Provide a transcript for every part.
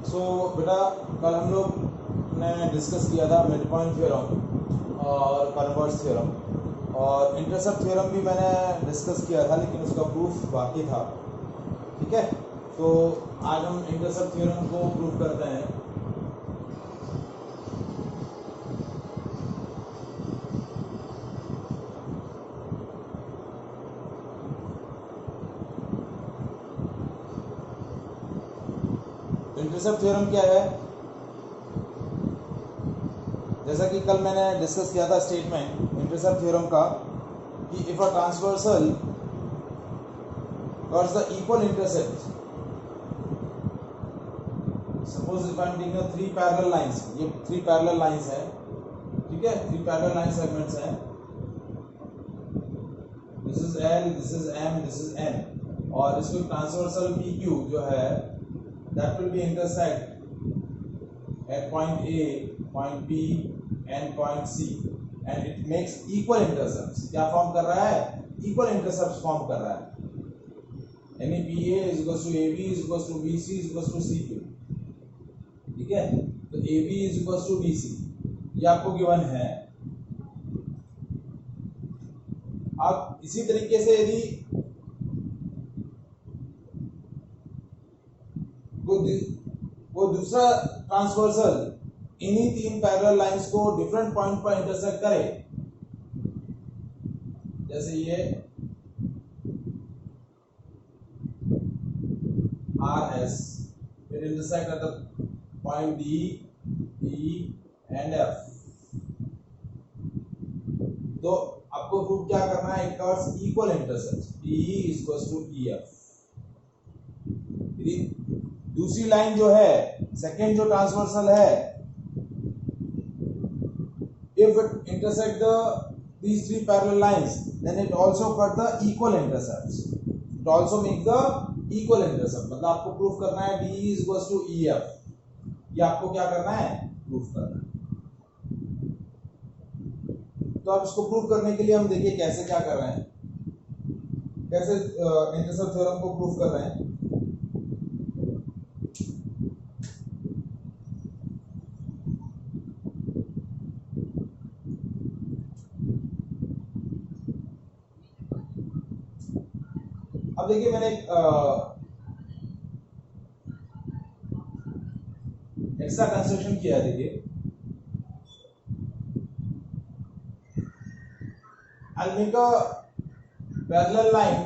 बेटा कल हम लोग ने डिस्कस किया था मिड पॉइंट थ्योरम और कन्वर्स थ्योरम, और इंटरसेप्ट थ्योरम भी मैंने डिस्कस किया था, लेकिन उसका प्रूफ बाकी था। ठीक है, तो आज हम इंटरसेप्ट थ्योरम को प्रूफ करते हैं। इंटरसेप्ट थ्योरम क्या है? जैसा कि कल मैंने डिस्कस किया था स्टेटमेंट इंटरसेप्ट थ्योरम का, कि if a transversal gots the equal intercept, suppose if I am taking three parallel lines, ये थ्री पैरेलल लाइंस है, ठीक है, थ्री पैरेलल लाइन सेगमेंट्स हैं, this is L, this is M, this is N, और इसको transversal PQ जो है that will be intersect at point A, point B and point C, and it makes equal intercepts. क्या form कर रहा है? Equal intercepts form कर रहा है, यानी PA is equals to AB is equals to BC is equals to CQ। ठीक है, तो AB is equals to BC ये आपको गिवन है। अब इसी तरीके से यदि वो दूसरा ट्रांसवर्सल इन्हीं तीन पैरेलल लाइंस को डिफरेंट पॉइंट पर इंटरसेक्ट करे, जैसे ये RS will intersect at the point D, E and F, तो आपको प्रूव क्या करना है? It covers equal intercept, PE is equals to EF। दूसरी लाइन जो है, सेकेंड जो ट्रांसवर्सल है, if it intersect these three parallel lines, then it also cut the equal intercepts, it also make the equal intercept। मतलब आपको proof करना है DE is equals to EF, ये आपको क्या करना है? प्रूफ करना है। तो अब इसको प्रूफ करने के लिए हम देखिए कैसे क्या कर रहे हैं, कैसे इंटरसेप्ट थ्योरम को प्रूफ कर रहे हैं। अब देखिए मैंने एक्स्ट्रा कंस्ट्रक्शन किया है। देखिए I'll make a parallel line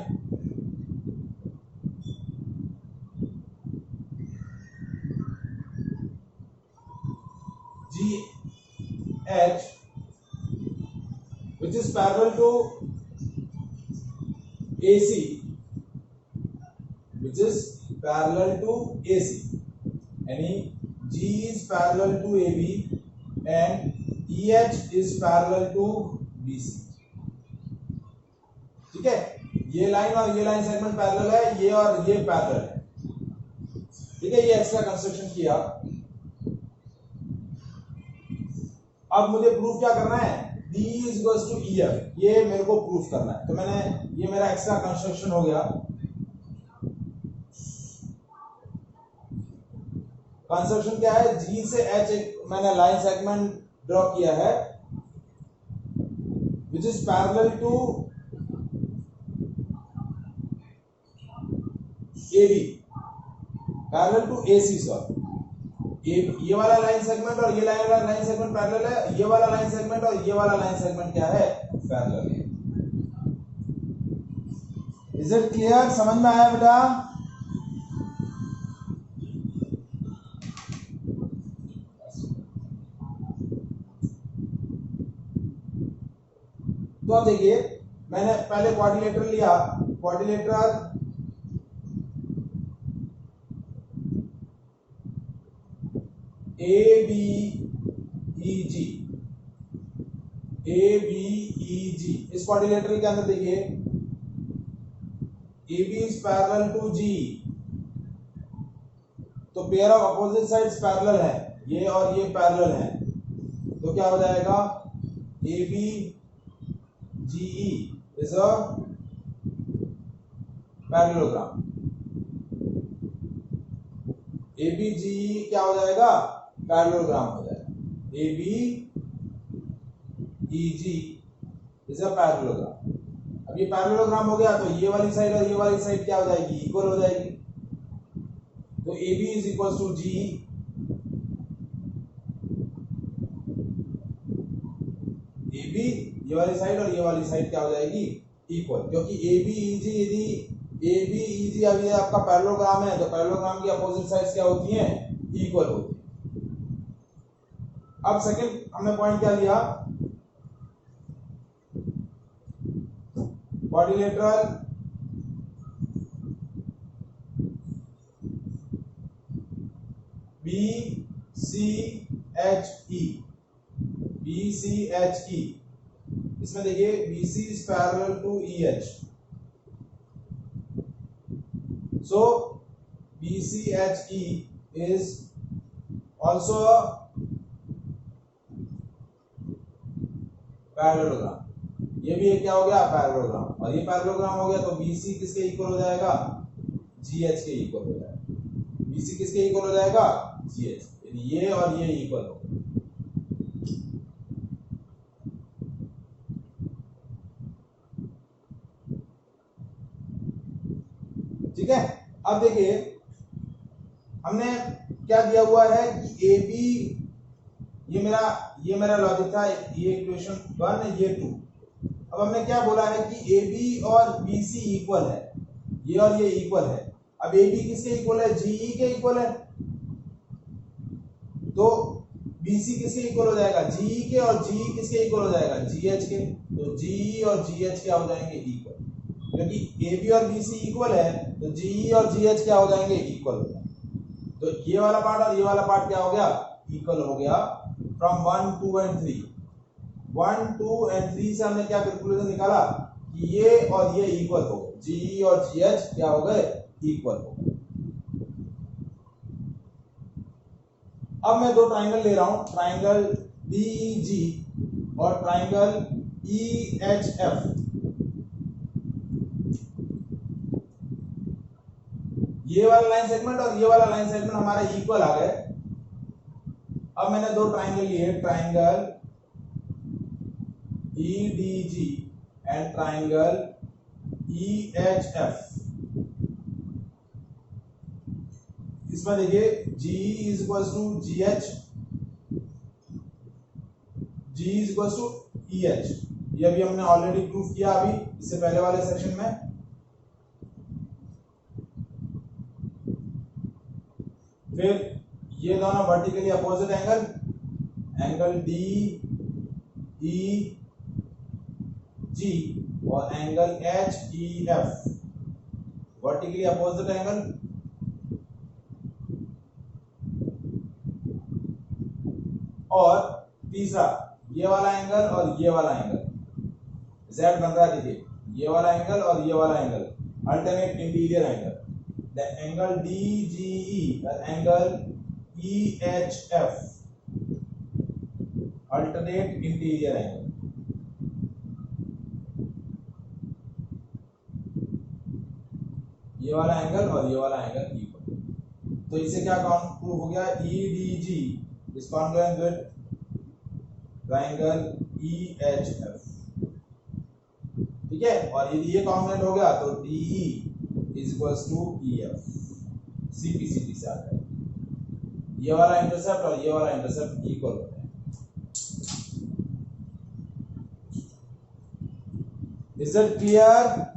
GH which is parallel to AC, which is parallel to AC, यानी G is parallel to AB and EH is parallel to BC। ठीक है, ये लाइन और ये लाइन सेगमेंट पैरेलल है, ये और ये पैरेलल है। ठीक है, ये एक्स्ट्रा कंस्ट्रक्शन किया। अब मुझे प्रूफ क्या करना है? D is equals to EF, ये मेरे को प्रूफ करना है। तो मैंने, ये मेरा एक्स्ट्रा कंस्ट्रक्शन हो गया। कंस्ट्रक्शन क्या है? G से H एक मैंने लाइन सेगमेंट ड्रॉ किया है, which is parallel to AB, parallel to AC, sorry, ये वाला लाइन सेगमेंट और ये वाला लाइन सेगमेंट पैरेलल है, ये वाला लाइन सेगमेंट और ये वाला लाइन सेगमेंट क्या है? पैरेलल है। Is it clear? समझ में आया बेटा? तो अब देखिए, मैंने पहले क्वाड्रिलेटरल लिया, क्वाड्रिलेटरल ABEG, इस क्वाड्रिलेटरल के अंदर देखिए AB is parallel to G, तो pair of opposite sides parallel है, ये और ये पैरेलल है, तो क्या हो जाएगा? ABGE is a parallelogram। ABGE क्या हो जाएगा, पैरेललोग्राम हो जाएगा। ABEG is a parallelogram. अब ये पैरेललोग्राम हो गया तो ये वाली साइड और ये वाली साइड क्या हो जाएगी, इक्वल हो जाएगी। तो AB is equal to GE। AB ये वाली साइड और ये वाली साइड क्या हो जाएगी, इक्वल, क्योंकि ABEG यदि ABEG अभी आपका पैरेललोग्राम है तो पैरेललोग्राम की अपोजिट साइड्स क्या होती हैं, इक्वल होती हैं। अब सेकंड हमने पॉइंट क्या लिया, क्वाड्रिलेटरल BCHE। इसमें देखिए BC is parallel to EH, so BCHE is also a parallelogram. ये भी एक क्या हो गया, पैरेललोग्राम। और ये पैरेललोग्राम हो गया तो BC किसके इक्वल हो जाएगा, GH के इक्वल हो जाएगा। BC किसके इक्वल हो जाएगा, GH। ये और ये इक्वल हो गए। ठीक है। अब देखिए हमने क्या दिया हुआ है कि AB, ये मेरा लॉजिक था, ये इक्वेशन 1 ये 2। अब हमने क्या बोला है कि AB और BC इक्वल है, ये और ये इक्वल है। अब AB किसके इक्वल है, GE के इक्वल है, तो BC किसके इक्वल हो जाएगा, GE के, और GE किसके इक्वल हो जाएगा, GH के। तो GE और GH क्या हो जाएंगे, इक्वल, क्योंकि AB और BC इक्वल है तो GE और GH क्या हो जाएंगे, इक्वल हो जाएंगे। तो ये वाला पार्ट और ये वाला पार्ट क्या हो गया, इक्वल हो गया फ्रॉम 1, 2 एंड 3। 1, 2 एंड 3 से हमने क्या कंक्लूजन निकाला कि ये और ये इक्वल हो गए, GE और GH क्या हो गए, इक्वल हो गए। अब मैं दो ट्राइंगल ले रहा हूं, ट्राइंगल DEG और ट्राइंगल EHF। ये वाला लाइन सेगमेंट और ये वाला लाइन सेगमेंट हमारे इक्वल आ गए। अब मैंने दो ट्राइंगल लिए, triangle EDG and triangle EHF। इसमें देखिए GE is equal to GH, G is equal to EH। ये अभी हमने ऑलरेडी प्रूफ किया अभी इससे पहले वाले सेक्शन में। फिर ये दोनों vertically opposite angle, angle DEG और angle HEF, vertically opposite angle. और तीसरा ये वाला एंगल और ये वाला एंगल, Z बन रहा है, देखिए ये वाला एंगल और ये वाला angle, alternate interior angle. The angle DGE and angle EHF, alternate interior angle। ये वाला एंगल और ये वाला एंगल इक्वल। तो इससे क्या प्रूफ हो गया, EDG is congruent with triangle EHF। ठीक है, और यदि ये कॉन्ग्रुएंट हो गया तो DE is equals to EF। CPCD से आ गया, ये वाला इंटरसेप्ट और ये वाला इंटरसेप्ट इक्वल होते हैं। Is it clear?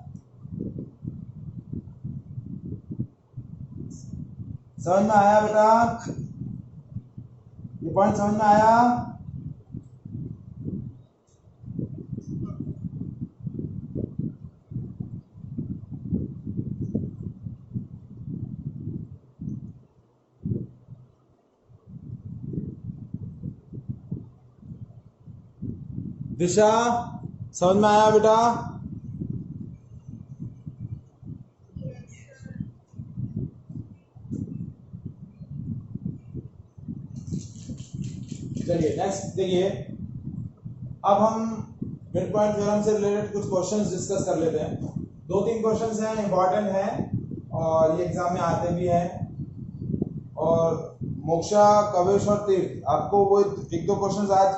समझ में आया बेटा, ये पॉइंट समझ में आया? दिशा समझ में आया बेटा? चलिए नेक्स्ट देखिए, अब हम मिड पॉइंट थ्योरम से रिलेटेड कुछ क्वेश्चंस डिस्कस कर लेते हैं। 2-3 क्वेश्चंस हैं, इंपॉर्टेंट हैं और ये एग्जाम में आते भी हैं और मोक्षा, कवेश और तीर्थ, आपको वो एक दो क्वेश्चंस आज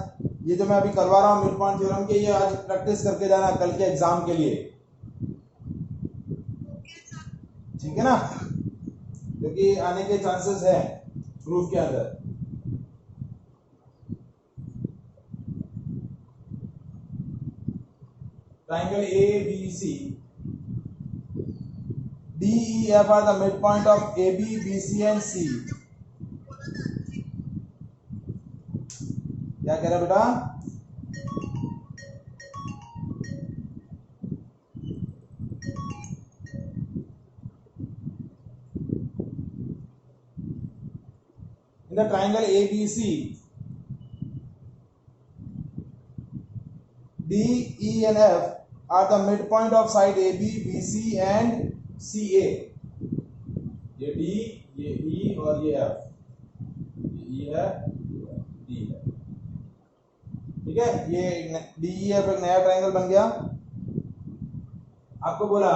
ये जो मैं अभी करवा रहा हूँ मिड पॉइंट थ्योरम के, ये आज प्रैक्टिस करके जाना कल के एग्जाम के लिए, ठीक है ना, क्योंकि आने के चांसेस है प्रूफ के अंदर। Triangle A B C D E F are the mid point of A B B C and C. क्या कह रहा है बेटा? In the triangle ABC, D, E and F are the midpoint of side AB, BC and CA. ये D, ये E और ये F, ये E है, D है, ठीक है। ये D, E, F एक नया ट्राइंगल बन गया। आपको बोला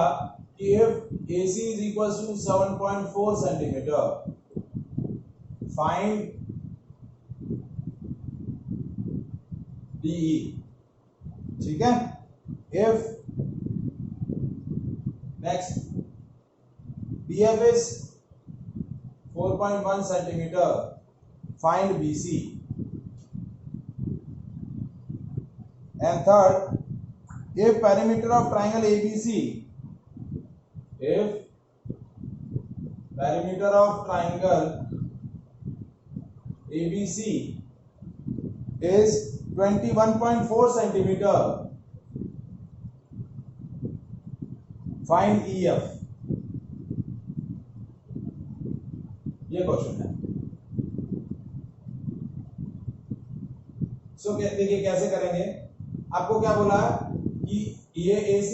कि if AC is equals to 7.4 centimetre, find DE, ठीक है। If next BF is 4.1 centimetre, find BC, and third, if perimeter of triangle ABC, if perimeter of triangle ABC is 21.4 centimetre, find EF। ये question है। सो देखिए कैसे करेंगे। आपको क्या बोला कि ये AC,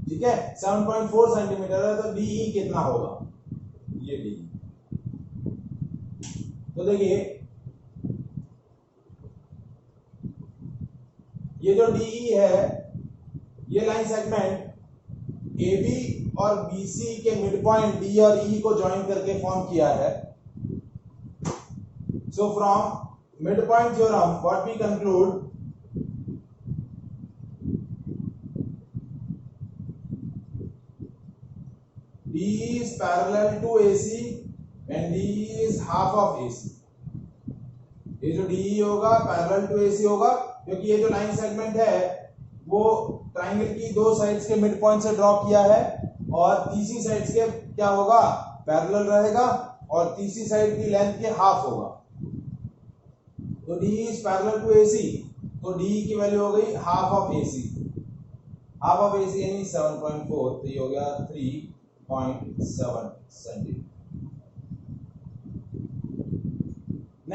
ठीक है, 7.4 सेंटीमीटर है, तो DE कितना होगा? ये DE। तो देखिए ये जो DE है, ये लाइन सेगमेंट AB और BC के मिड पॉइंट D और E को ज्वाइन करके फॉर्म किया है। So from mid point theorem what we conclude, DE is parallel to AC and DE is half of AC। ये जो DE होगा पैरेलल टू AC होगा, क्योंकि ये जो लाइन सेगमेंट है वो ट्राइंगल की दो साइड्स के मिड पॉइंट से ड्रॉ किया है, और तीसरी साइड के क्या होगा, पैरेलल रहेगा, और तीसरी साइड की लेंथ के हाफ होगा। तो DE is parallel to AC, तो DE की वैल्यू हो गई half of AC। Half of AC यानी 7.4, तो ये हो गया 3.7 centimetre.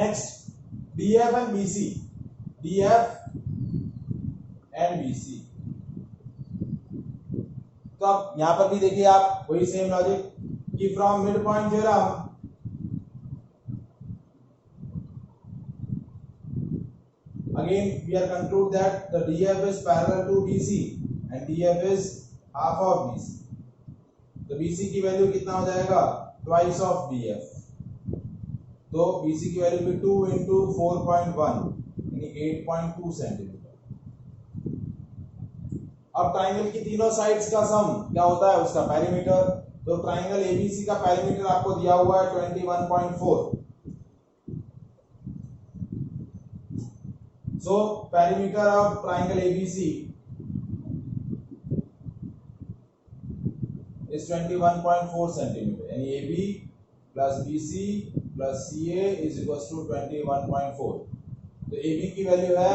Next DF and BC, DF and BC। तो अब यहां पर भी देखिए आप वही सेम लॉजिक कि from mid point theorem again we are conclude that the DF is parallel to BC and DF is half of BC। तो BC की वैल्यू कितना हो जाएगा, twice of DF। तो BC की वैल्यू भी 2 into 4.1 यानी 8.2 सेंटीमीटर। अब ट्राइंगल की तीनों साइड्स का सम क्या होता है, उसका पेरीमीटर। तो ट्राइंगल ABC का पेरीमीटर आपको दिया हुआ है 21.4। So perimeter of triangle ABC is 21.4 centimeter, यानी AB plus BC plus CA is equals to 21.4। तो AB की वैल्यू है,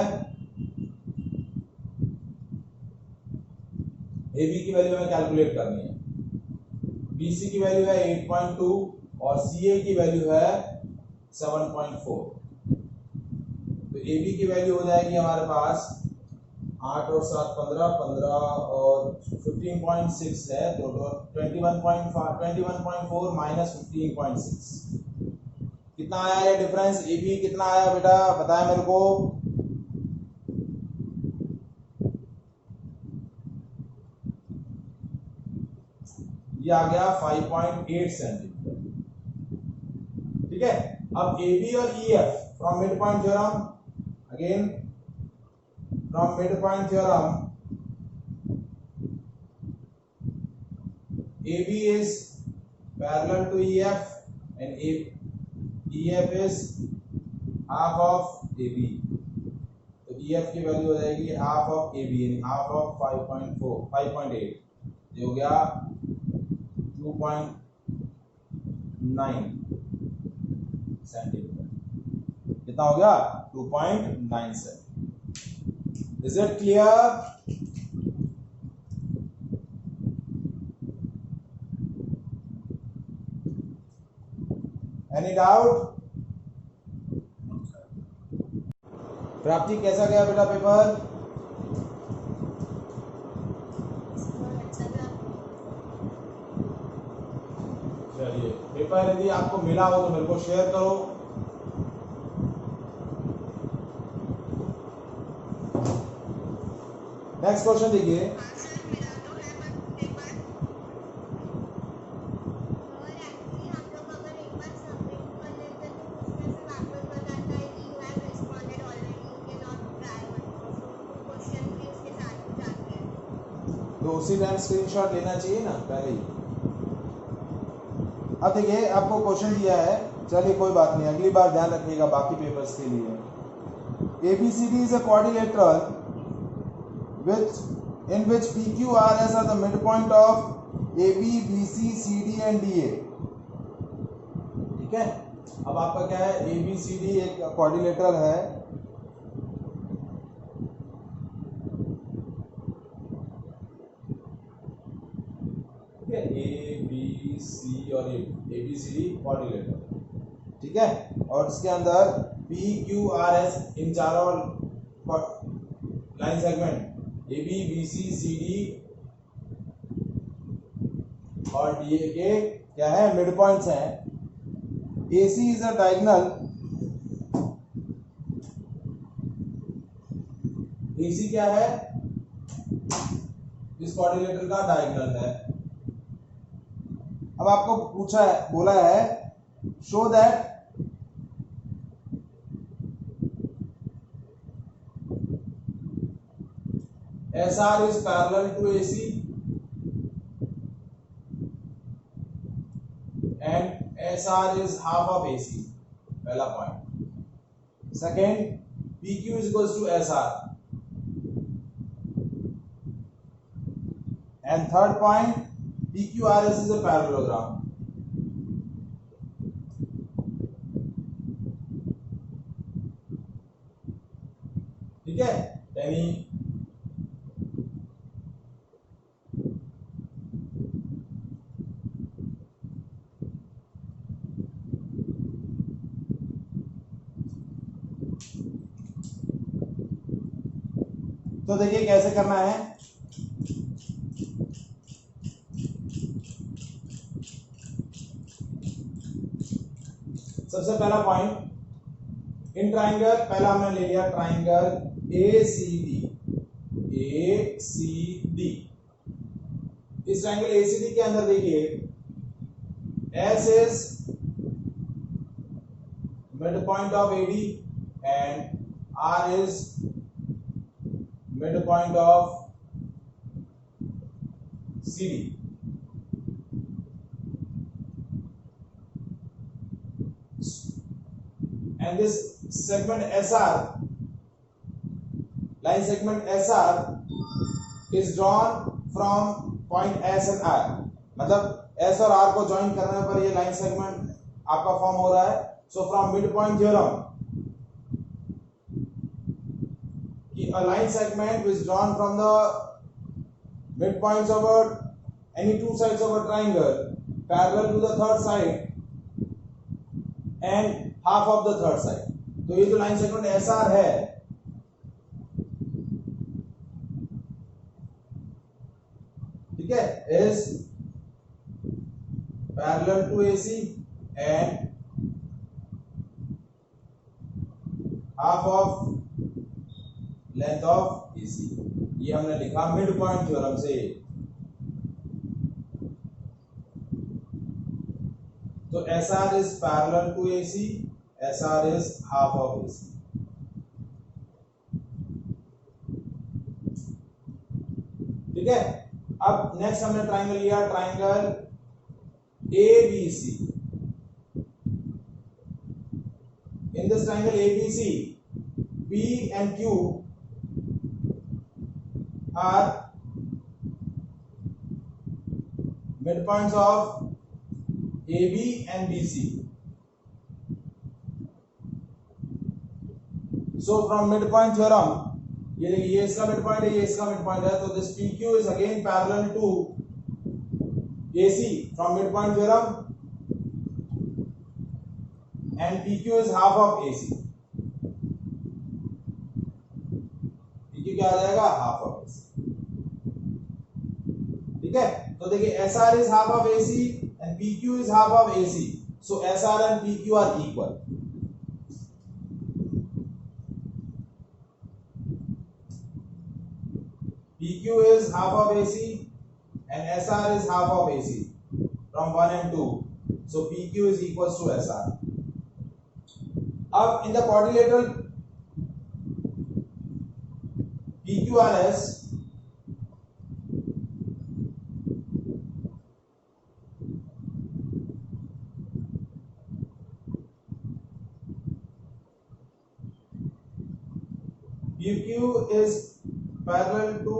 AB की वैल्यू हमें कैलकुलेट करनी है, BC की वैल्यू है 8.2 और CA की वैल्यू है 7.4। तो AB की वैल्यू हो जाएगी हमारे पास 8 और 7 15, 15 और 15.6 है, तो 21.4 माइनस 15.6 कितना आया ये डिफरेंस। AB कितना आया बेटा बताया मेरे को, ये आ गया 5.8 सेंटीमीटर। ठीक है, अब ए बी और E F from mid point theorem, again from mid point theorem, AB is parallel to EF and EF is half of AB, तो EF की वैल्यू हो जाएगी हाफ ऑफ AB यानी हाफ ऑफ 5.8, ये हो गया 2.9 centimetre. कितना हो गया? 2.97। Is it clear? Any doubt? प्राप्ति कैसा गया बेटा पेपर? चलिए, पेपर यदि आपको मिला हो तो मेरे को शेयर करो। नेक्स्ट क्वेश्चन देखिए। तो उसी टाइम स्क्रीनशॉट लेना चाहिए ना पहले ही। अब देखिए आपको क्वेश्चन दिया है, चलिए कोई बात नहीं, अगली बार ध्यान रखिएगा बाकी पेपर्स के लिए। ABCD is a quadrilateral in which PQ RS are the midpoint of AB, BC, CD and DA। ठीक है, अब आपका क्या है, ABCD एक क्वाड्रिलेटरल है ए बी सी और ABCD क्वाड्रिलेटरल। ठीक है, और इसके अंदर PQRS इन चारों line segment AB, BC, CD और DA के क्या है, मिड पॉइंट्स हैं। AC is a diagonal, AC क्या है, इस क्वाड्रिलेटरल का डायगोनल है। अब आपको पूछा है, बोला है show that SR is parallel to AC and SR is half of AC, पहला point. Second, PQ is equals to SR and third point, PQRS is a parallelogram। ठीक है, यानी तो देखिए कैसे करना है। सबसे पहला पॉइंट, इन ट्राइंगल, पहला हमने ले लिया ट्राइंगल ACD। इस ट्राइंगल ACD के अंदर देखिए S is midpoint of AD and R is midpoint of CD। And this segment SR, line segment SR is drawn from point S and R, मतलब S और R को join करने पर ये लाइन सेगमेंट आपका फॉर्म हो रहा है। So from mid point theorem, a line segment is drawn from the midpoints of any two sides of a triangle parallel to the third side and half of the third side। तो ये जो line segment SR है, ठीक है, is parallel to AC and half of length of AC। ये हमने लिखा mid point theorem से। तो SR is parallel to AC, SR is half of AC. ठीक है, अब नेक्स्ट हमने ट्राइंगल लिया, triangle ABC. In this triangle ABC, P and Q are midpoints of AB and BC. So from midpoint theorem, ये इसका midpoint है, ये इसका midpoint है, तो this PQ is again parallel to AC from midpoint theorem, and PQ is half of AC. PQ क्या आ जाएगा? half of AC. ठीक है, तो देखिए SR is half of AC and PQ is half of AC. So SR and PQ are equal. PQ is half of AC and SR is half of AC from 1 and 2. So PQ is equals to SR. अब in the quadrilateral PQRS, PQ is parallel to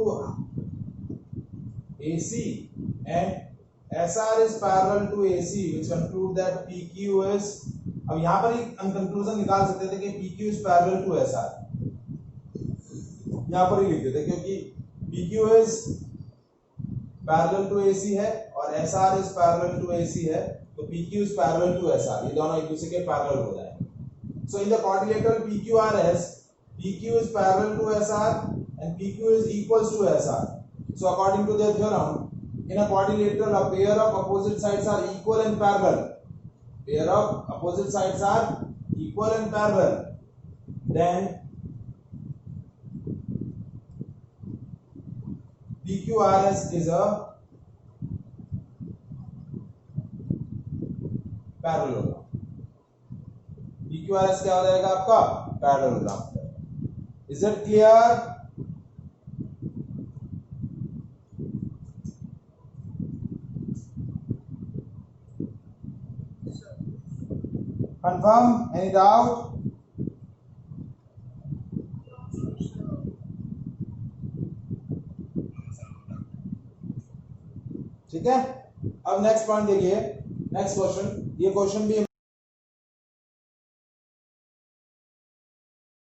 AC and SR is parallel to AC, which conclude that PQ is, अब यहां पर एक conclusion निकाल सकते थे कि PQ is parallel to SR, यहां पर ही लिख देते क्योंकि PQ is parallel to AC है और SR is parallel to AC है, तो PQ is parallel to SR, ये दोनों एक दूसरे के पैरेलल हो जाएंगे. So in the quadrilateral PQRS, PQ is parallel to SR and PQ is equals to SR. So according to their theorem, in a quadrilateral, a pair of opposite sides are equal and parallel. Pair of opposite sides are equal and parallel. Then PQRS is a parallelogram. PQRS क्या हो जाएगा आपका? Parallelogram. Is it clear? Confirm? Any doubt? ठीक है, अब next point देखिए, next question, ये question भी